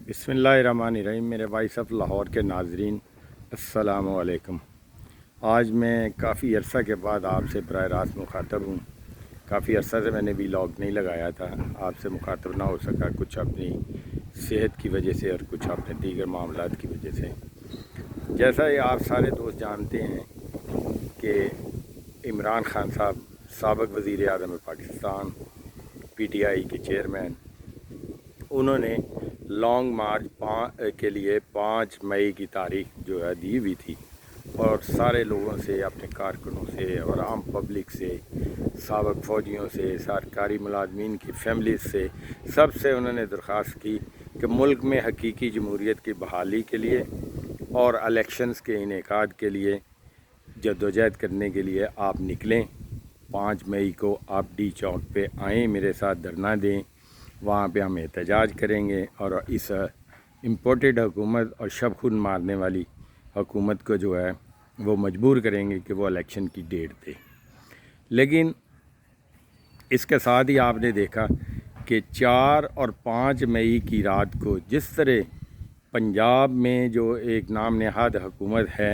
बिस्मिल्लाहिर्रहमानिर्रहीम। मेरे voice of Lahore के नाजरीन, अस्सलाम वालेकुम। आज मैं काफ़ी अरसा के बाद आपसे बराह रास्त मुखातब हूँ। काफ़ी अरसा से मैंने व्लॉग नहीं लगाया था, आपसे मुखातब ना हो सका, कुछ अपनी सेहत की वजह से और कुछ अपने दीगर मामलात की वजह से। जैसा कि आप सारे दोस्त जानते हैं कि इमरान खान साहब साबिक़ वज़ीर आज़म पाकिस्तान, PTI के चेयरमैन, उन्होंने लॉन्ग मार्च के लिए 5 मई की तारीख जो है दी हुई थी और सारे लोगों से, अपने कारकुनों से और आम पब्लिक से, साबिक़ फ़ौजियों से, सरकारी मुलाजमीन की फैमिलीज़ से, सब से उन्होंने दरख्वास्त की कि मुल्क में हकीकी जमहूरियत की बहाली के लिए और इलेक्शंस के इनेकाद के लिए जद्दोजहद करने के लिए आप निकलें। 5 मई को आप डी चौक पे आएँ, मेरे साथ धरना दें, वहाँ पे हम एहतजाज करेंगे और इस इम्पोर्टेड हुकूमत और शब खून मारने वाली हुकूमत को जो है वो मजबूर करेंगे कि वो इलेक्शन की डेट दे। लेकिन इसके साथ ही आपने देखा कि 4 और 5 मई की रात को जिस तरह पंजाब में जो एक नाम नहाद हुकूमत है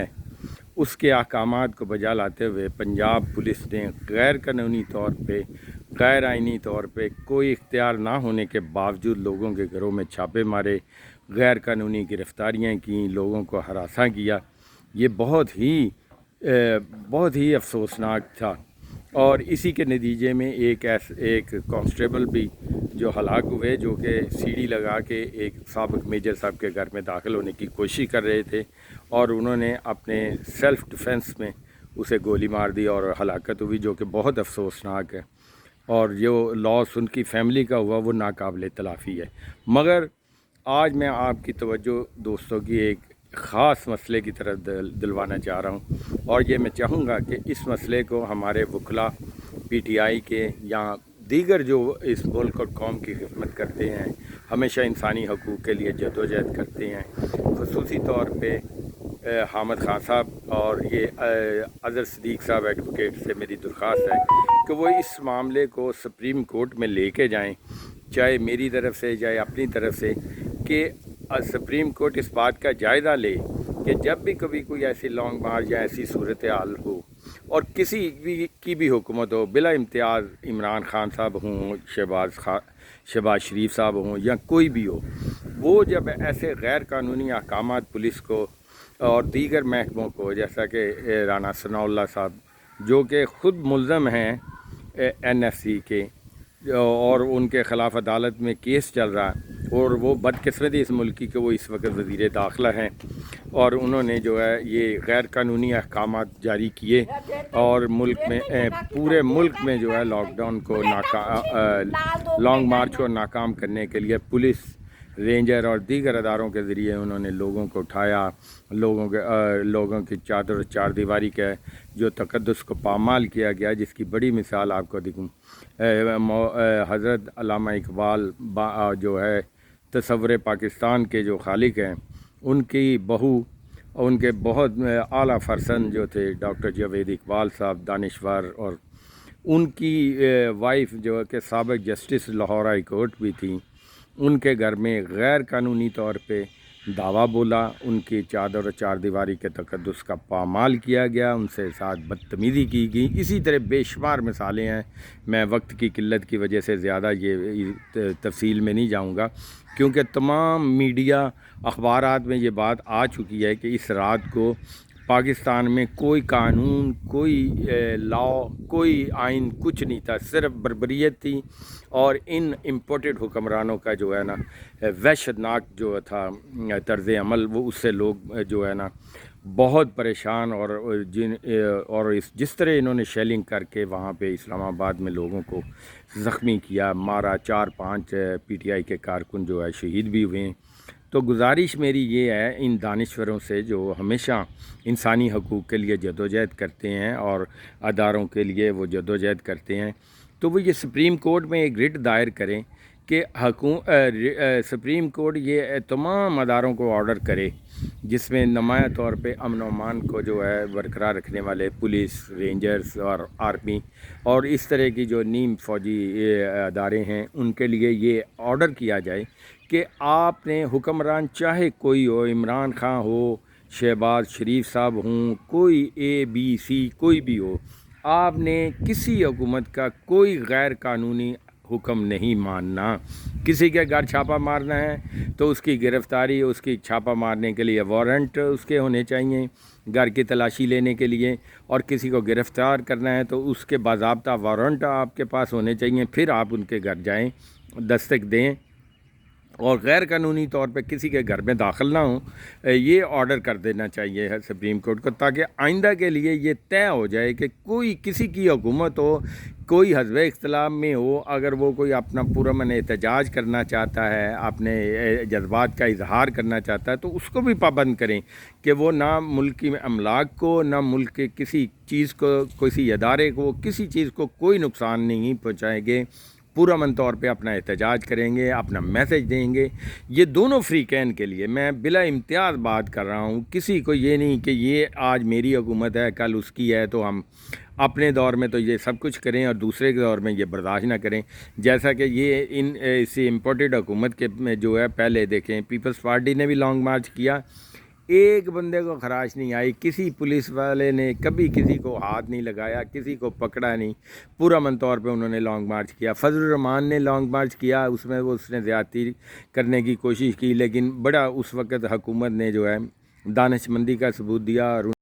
उसके अहकामात को बजा लाते हुए पंजाब पुलिस ने गैर कानूनी तौर पे, गैर आइनी तौर पे, कोई इख्तियार ना होने के बावजूद लोगों के घरों में छापे मारे, गैर कानूनी गिरफ़्तारियाँ की, लोगों को हरासा किया। ये बहुत ही अफसोसनाक था। और इसी के नतीजे में एक कांस्टेबल भी जो हलाक हुए, जो कि सीढ़ी लगा के एक साबिक़ मेजर साहब के घर में दाखिल होने की कोशिश कर रहे थे और उन्होंने अपने सेल्फ़ डिफेंस में उसे गोली मार दी और हलाकत हुई, जो कि बहुत अफसोसनाक है। और जो लॉस उनकी फैमिली का हुआ वो नाकाबिले तलाफ़ी है। मगर आज मैं आपकी तवज्जो दोस्तों की एक ख़ास मसले की तरफ दिलवाना चाह रहा हूँ और ये मैं चाहूँगा कि इस मसले को हमारे वकला PTI के या दीगर जो इस मुल्क और कौम की खिदमत करते हैं, हमेशा इंसानी हकूक़ के लिए जदोजहद करते हैं, ख़ुसूसी तौर पे हामिद खान साहब और ये अज़हर सिद्दीक़ साहब एडवोकेट से मेरी दरख्वास्त है कि वो इस मामले को सुप्रीम कोर्ट में लेके जाएं, चाहे मेरी तरफ़ से चाहे अपनी तरफ़ से, कि सुप्रीम कोर्ट इस बात का जायज़ा ले कि जब भी कभी कोई ऐसी लॉन्ग मार्च या ऐसी सूरत हाल हो और किसी भी की भी हुकूमत हो, बिला इम्तियाज़ इमरान खान साहब हों, शहबाज शरीफ साहब हों या कोई भी हो, वो जब ऐसे गैर कानूनी अहकामात पुलिस को और दीगर महकमों को, जैसा कि राना सनाउल्लाह साहब जो कि ख़ुद मुल्ज़म हैं NSC के और उनके ख़िलाफ़ अदालत में केस चल रहा है और वो बदकिस्मती इस मुल्क की कि वो इस वक्त वज़ीर दाखिला हैं और उन्होंने जो है ये गैर कानूनी अहकामात जारी किए और मुल्क में पूरे मुल्क में जो है लॉकडाउन को लॉन्ग मार्च को नाकाम करने के लिए पुलिस, रेंजर और दीगर अदारों के ज़रिए उन्होंने लोगों को उठाया, लोगों की चादर चार दीवारी के जो तकद्दुस को पामाल किया गया, जिसकी बड़ी मिसाल आपको दिखूँ, हज़रत अल्लामा इकबाल जो है तसव्वुर पाकिस्तान के जो खालिक हैं, उनकी बहू, उनके बहुत आला फरसन जो थे डॉक्टर जावेद इकबाल साहब दानिश्वर, और उनकी वाइफ जो है कि साबिक़ जस्टिस लाहौर हाई कोर्ट भी थी, उनके घर में गैर कानूनी तौर पे दावा बोला, उनकी चादर और चार दीवारी के तकद्दुस का पामाल किया गया, उनसे साथ बदतमीज़ी की गई। इसी तरह बेशुमार मिसालें हैं। मैं वक्त की किल्लत की वजह से ज़्यादा ये तफसील में नहीं जाऊंगा, क्योंकि तमाम मीडिया अखबारात में ये बात आ चुकी है कि इस रात को पाकिस्तान में कोई कानून, कोई लॉ, कोई आइन कुछ नहीं था, सिर्फ बर्बरियत थी और इन इम्पोर्टेड हुक्मरानों का जो है ना वहशतनाक जो था तर्ज़ अमल, वो उससे लोग जो है ना बहुत परेशान और जिस तरह इन्होंने शेलिंग करके वहाँ पे इस्लामाबाद में लोगों को ज़ख्मी किया, मारा, 4-5 PTI के कारकुन जो है शहीद भी हुए। तो गुजारिश मेरी ये है इन दानिश्वरों से जो हमेशा इंसानी हकूक़ के लिए जदोजहद करते हैं और अदारों के लिए वो जदोजहद करते हैं, तो वो ये सुप्रीम कोर्ट में एक रिट दायर करें कि सुप्रीम कोर्ट ये तमाम अदारों को ऑर्डर करे जिसमें नुमाया तौर पे अमन व अमान को जो है बरकरार रखने वाले पुलिस, रेंजर्स और आर्मी और इस तरह की जो नीम फ़ौजी अदारे हैं, उनके लिए ये ऑर्डर किया जाए کہ آپ نے حکمران چاہے کوئی ہو، عمران خان ہو، شہباز شریف صاحب ہوں، کوئی ABC کوئی بھی ہو، آپ نے کسی حکومت کا کوئی غیر قانونی حکم نہیں ماننا۔ کسی کے گھر چھاپہ مارنا ہے تو اس کی گرفتاری، اس کی چھاپہ مارنے کے لیے وارنٹ اس کے ہونے چاہیے گھر کی تلاشی لینے کے لیے، اور کسی کو گرفتار کرنا ہے تو اس کے باضابطہ وارنٹ آپ کے پاس ہونے چاہیے، پھر آپ ان کے گھر جائیں، دستک دیں، اور غیر قانونی طور پہ کسی کے گھر میں داخل نہ ہوں۔ یہ آرڈر کر دینا چاہیے ہے سپریم کورٹ کو، تاکہ آئندہ کے لیے یہ طے ہو جائے کہ کوئی کسی کی حکومت ہو، کوئی حزب اختلاف میں ہو، اگر وہ کوئی اپنا پرامن احتجاج کرنا چاہتا ہے، اپنے جذبات کا اظہار کرنا چاہتا ہے، تو اس کو بھی پابند کریں کہ وہ نہ ملکی املاک کو، نہ ملک کے کسی چیز کو، کسی ادارے کو، کسی چیز کو کوئی نقصان نہیں پہنچائیں گے، پرامن طور پہ اپنا احتجاج کریں گے، اپنا میسج دیں گے۔ یہ دونوں فریقین کے لیے میں بلا امتیاز بات کر رہا ہوں، کسی کو یہ نہیں کہ یہ آج میری حکومت ہے کل اس کی ہے تو ہم اپنے دور میں تو یہ سب کچھ کریں اور دوسرے کے دور میں یہ برداشت نہ کریں۔ جیسا کہ یہ اسی امپورٹڈ حکومت کے میں جو ہے، پہلے دیکھیں پیپلز پارٹی نے بھی لانگ مارچ کیا، ایک بندے کو خراش نہیں آئی، کسی پولیس والے نے کبھی کسی کو ہاتھ نہیں لگایا، کسی کو پکڑا نہیں، پرامن طور پہ انہوں نے لانگ مارچ کیا۔ فضل الرحمان نے لانگ مارچ کیا، اس میں اس نے زیادتی کرنے کی کوشش کی، لیکن بڑا اس وقت حکومت نے جو ہے دانشمندی کا ثبوت دیا اور